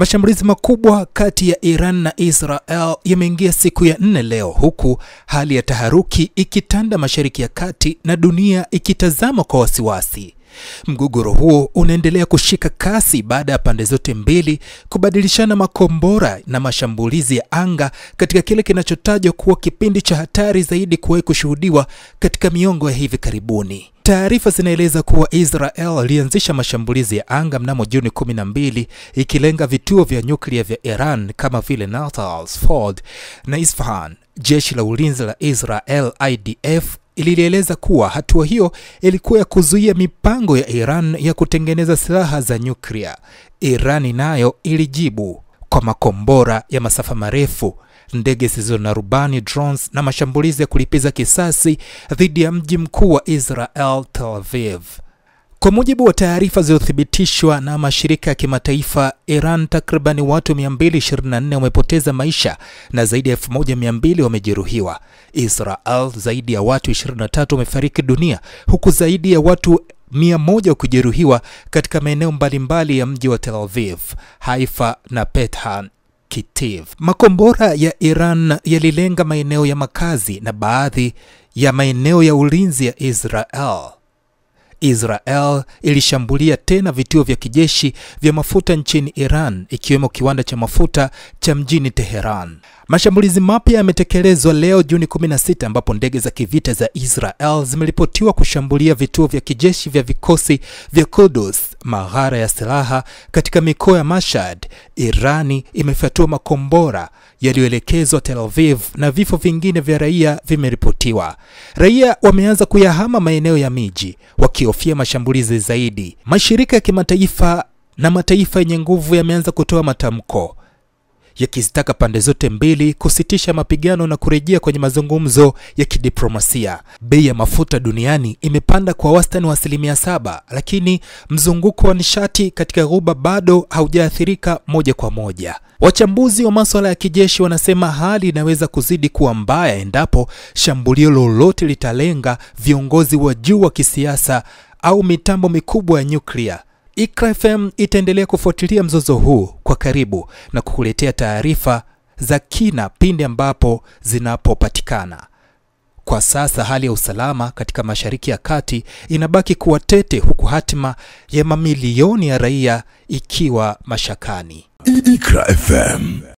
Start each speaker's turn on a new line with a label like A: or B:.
A: Mashambulizi makubwa kati ya Iran na Israel yameingia siku ya 4 leo, huku hali ya taharuki ikitanda Mashariki ya Kati na dunia ikitazama kwa wasiwasi. Mgogoro huo unaendelea kushika kasi baada ya pande zote mbili kubadilishana makombora na mashambulizi ya anga katika kile kinachotajwa kuwa kipindi cha hatari zaidi kuwahi kushuhudiwa katika miongo ya hivi karibuni. Taarifa zinaeleza kuwa Israel ilianzisha mashambulizi ya anga mnamo Juni 12 ikilenga vituo vya nyuklia vya Iran kama vile Natanz, Ford na Isfahan. Jeshi la ulinzi la Israel IDF ilieleza kuwa hatua hiyo ilikuwa ya kuzuia mipango ya Iran ya kutengeneza silaha za nyuklia. Iran nayo ilijibu kwa makombora ya masafa marefu, ndege zisizo na rubani drones na mashambulizi ya kulipiza kisasi dhidi ya mji mkuu wa Israel, Tel Aviv. Kwa mujibu wa taarifa zilizothibitishwa na mashirika ya kimataifa, Iran takriban watu 224 wamepoteza maisha na zaidi ya 1200 wamejeruhiwa. Israel zaidi ya watu 23 wamefariki dunia, huku zaidi ya watu 100 kujeruhiwa katika maeneo mbalimbali ya mji wa Tel Aviv, Haifa na Petah Kitiv. Makombora ya Iran yalilenga maeneo ya makazi na baadhi ya maeneo ya ulinzi ya Israel. Israel ilishambulia tena vituo vya kijeshi vya mafuta nchini Iran, ikiwemo kiwanda cha mafuta cha mjini Tehran. Mashambulizi mapya yametekelezwa leo Juni 16 ambapo ndege za kivita za Israel zimeripotiwa kushambulia vituo vya kijeshi vya vikosi vya Quds, maghara ya silaha katika mikoa ya Mashhad. Irani imefyatua makombora yaliyoelekezwa Tel Aviv na vifo vingine vya raia vimeripotiwa. Raia wameanza kuyahama maeneo ya miji wakihofia mashambulizi zaidi. Mashirika ya kimataifa na mataifa yenye nguvu yameanza kutoa matamko yakizitaka pande zote mbili kusitisha mapigano na kurejea kwenye mazungumzo ya kidiplomasia. Bei ya mafuta duniani imepanda kwa wastani wa 7%, lakini mzunguko wa nishati katika ghuba bado haujaathirika moja kwa moja. Wachambuzi wa masuala ya kijeshi wanasema hali inaweza kuzidi kuwa mbaya endapo shambulio lolote litalenga viongozi wa juu wa kisiasa au mitambo mikubwa ya nyuklia. Iqra FM itaendelea kufuatilia mzozo huu kwa karibu na kukuletea taarifa za kina pindi ambapo zinapopatikana. Kwa sasa hali ya usalama katika Mashariki ya Kati inabaki kuwa tete, huku hatima ya mamilioni ya raia ikiwa mashakani.
B: Iqra FM.